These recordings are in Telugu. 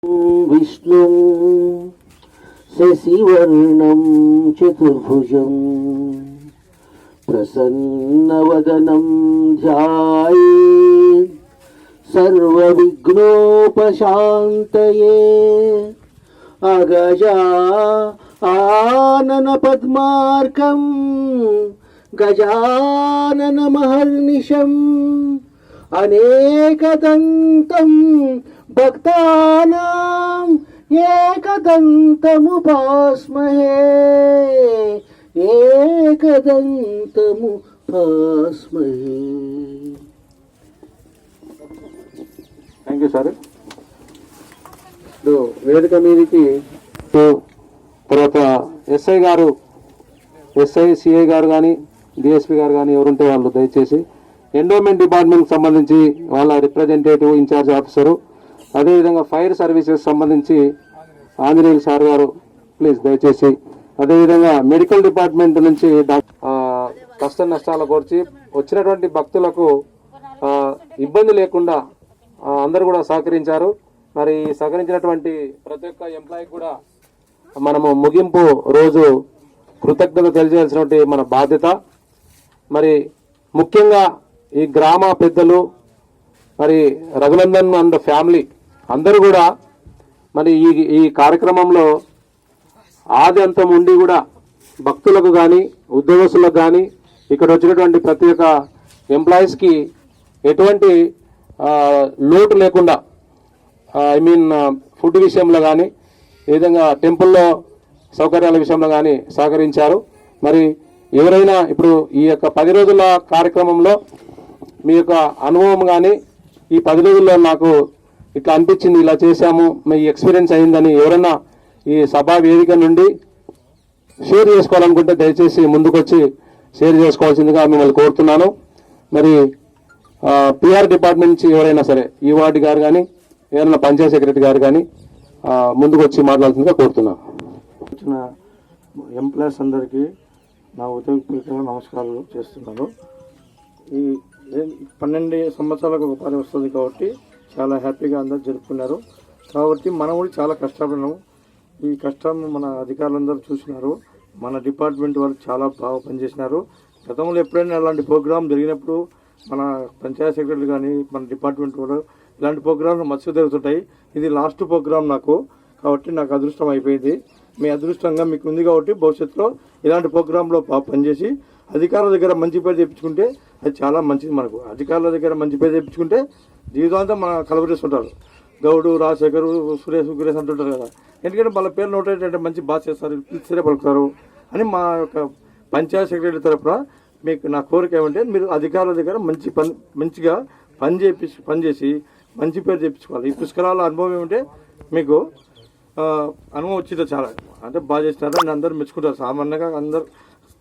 विष्णु शशिवर्णं चतुर्भुजं प्रसन्नवदनं ध्यायेत् सर्वविघ्नोपशान्तये अगजा आननपद्मार्कं गजाननमहर्निशम् अनेकदन्तं भक्तानां एकदन्तमुपास्महे एकदन्तमुपास्महे। Thank you sir. వేదిక మీదకి తర్వాత ఎస్ఐ గారు, సిఐ గారు కానీ డిఎస్పీ గారు కానీ ఎవరుంటే వాళ్ళు దయచేసి ఎండోమెంట్ డిపార్ట్మెంట్కి సంబంధించి వాళ్ళ రిప్రజెంటేటివ్ ఇన్ఛార్జ్ ఆఫీసరు, అదేవిధంగా ఫైర్ సర్వీసెస్ సంబంధించి ఆంజనేయులు సార్ గారు ప్లీజ్ దయచేసి, అదేవిధంగా మెడికల్ డిపార్ట్మెంట్ నుంచి కష్ట నష్టాల గురించి వచ్చినటువంటి భక్తులకు ఇబ్బంది లేకుండా అందరూ కూడా సహకరించారు. మరి సహకరించినటువంటి ప్రతి ఒక్క ఎంప్లాయీకి కూడా మనము ముగింపు రోజు కృతజ్ఞత తెలియజేయాల్సినటువంటి మన బాధ్యత. మరి ముఖ్యంగా ఈ గ్రామ పెద్దలు, మరి రఘునందన్ అండ్ ఫ్యామిలీ అందరూ కూడా మరి ఈ కార్యక్రమంలో ఆది అంతం ఉండి కూడా భక్తులకు కానీ ఉద్యోగస్తులకు కానీ ఇక్కడ వచ్చినటువంటి ప్రతి ఒక్క ఎంప్లాయీస్కి ఎటువంటి లోటు లేకుండా ఫుడ్ విషయంలో కానీ ఈ విధంగా టెంపుల్లో సౌకర్యాల విషయంలో కానీ సహకరించారు. మరి ఎవరైనా ఇప్పుడు ఈ యొక్క 10 రోజుల కార్యక్రమంలో మీ యొక్క అనుభవం కానీ ఈ 10 రోజుల్లో నాకు ఇట్లా అనిపించింది, ఇలా చేశాము, మీ ఎక్స్పీరియన్స్ అయిందని ఎవరైనా ఈ సభా వేదిక నుండి షేర్ చేసుకోవాలనుకుంటే దయచేసి ముందుకొచ్చి షేర్ చేసుకోవాల్సిందిగా మిమ్మల్ని కోరుతున్నాను. మరి పిఆర్ డిపార్ట్మెంట్ నుంచి ఎవరైనా సరే ఈ వార్డు గారు కానీ ఎవరైనా పంచాయత్ సెక్రటరీ గారు కానీ ముందుకు వచ్చి మాట్లాడాల్సిందిగా కోరుతున్నాను. వచ్చిన ఎంప్లాయీస్ అందరికీ నా ఉదయపూర్వకంగా నమస్కారాలు చేస్తున్నాను. ఈ 12 సంవత్సరాలకు ఒక పని వస్తుంది కాబట్టి చాలా హ్యాపీగా అందరూ జరుపుకున్నారు. కాబట్టి మనం కూడా చాలా కష్టపడినాము. ఈ కష్టం మన అధికారులందరూ చూసినారు. మన డిపార్ట్మెంట్ వాళ్ళు చాలా బాగా పనిచేసినారు. గతంలో ఎప్పుడైనా అలాంటి ప్రోగ్రాం జరిగినప్పుడు మన పంచాయత్ సెక్రటరీ కానీ మన డిపార్ట్మెంట్ కూడా ఇలాంటి ప్రోగ్రాంలు మస్తు జరుగుతుంటాయి. ఇది లాస్ట్ ప్రోగ్రాం నాకు, కాబట్టి నాకు అదృష్టం అయిపోయింది. మీ అదృష్టంగా మీకు ఉంది కాబట్టి భవిష్యత్తులో ఇలాంటి ప్రోగ్రాంలో పనిచేసి అధికారుల దగ్గర మంచి పేరు తెప్పించుకుంటే అది చాలా మంచిది. మనకు అధికారుల దగ్గర మంచి పేరు తెప్పించుకుంటే జీవితాంతం మన కలవరిస్తుంటారు. గౌడు, రాజశేఖరు, సురేష్ అంటుంటారు కదా, ఎందుకంటే వాళ్ళ పేరు నోట్ ఏంటంటే మంచి బాగా చేస్తారు, పిలిచిరే పలుకుతారు అని మా యొక్క పంచాయత్ సెక్రటరీ తరఫున మీకు నా కోరిక ఏమంటే మీరు అధికారుల దగ్గర మంచిగా పనిచేసి మంచి పేరు తెప్పించుకోవాలి. ఈ పుష్కరాల అనుభవం ఏమంటే మీకు అనుభవం వచ్చిందో చాలా అంటే బాగా చేసినారు అని అందరూ మెచ్చుకుంటారు. సామాన్యంగా అందరు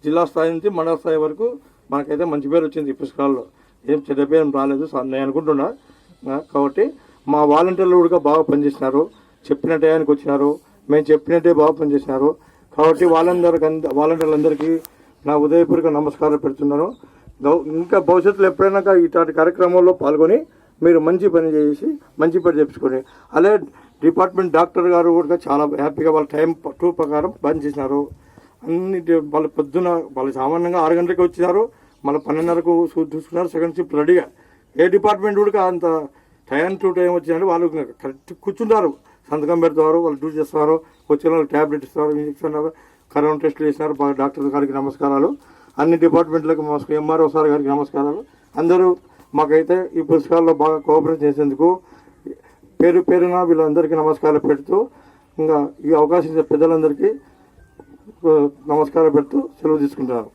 జిల్లా స్థాయి నుంచి మండల స్థాయి వరకు మనకైతే మంచి పేరు వచ్చింది. ఈ పుష్కరాల్లో ఏం చెడ్డ పేరు రాలేదు నేను అనుకుంటున్నా. కాబట్టి మా వాలంటీర్లు కూడా బాగా పనిచేసినారు, చెప్పిన టయానికి వచ్చినారు, మేము చెప్పినట్టే బాగా పనిచేసినారు. కాబట్టి వాలంటీర్లందరికీ నా ఉదయపూర్వక నమస్కారం పెడుతున్నాను. ఇంకా భవిష్యత్తులో ఎప్పుడైనా ఇట్లాంటి కార్యక్రమంలో పాల్గొని మీరు మంచి పని చేసి మంచి పని చెప్పుకోండి. అలాగే డిపార్ట్మెంట్ డాక్టర్ గారు కూడా చాలా హ్యాపీగా వాళ్ళ టైం 2 ప్రకారం పని చేసినారు. అన్ని వాళ్ళు పొద్దున వాళ్ళు సామాన్యంగా 6 గంటలకు వచ్చినారు, మళ్ళీ 12:30కు చూసుకున్నారు. సెకండ్ షిఫ్ట్ రెడీగా ఏ డిపార్ట్మెంట్ కూడా అంత టైం టు టైం వచ్చినట్టు వాళ్ళు కరెక్ట్ కూర్చుంటారు, సంతకం పెడతారు, వాళ్ళు డ్యూటీ చేస్తున్నారు, వచ్చిన వాళ్ళు ట్యాబ్లెట్ ఇస్తారు, ఇంజక్షన్ కరోనా టెస్టులు చేసినారు. డాక్టర్ గారికి నమస్కారాలు, అన్ని డిపార్ట్మెంట్లకు నమస్కారం, ఎంఆర్ఓ సార్ గారికి నమస్కారాలు. అందరూ మాకైతే ఈ పుస్తకాల్లో బాగా కోఆపరేట్ చేసేందుకు పేరున వీళ్ళందరికీ నమస్కారాలు పెడుతూ ఇంకా ఈ అవకాశం ఇచ్చే పెద్దలందరికీ నమస్కారం పెడుతూ సెలవు తీసుకుంటున్నాను.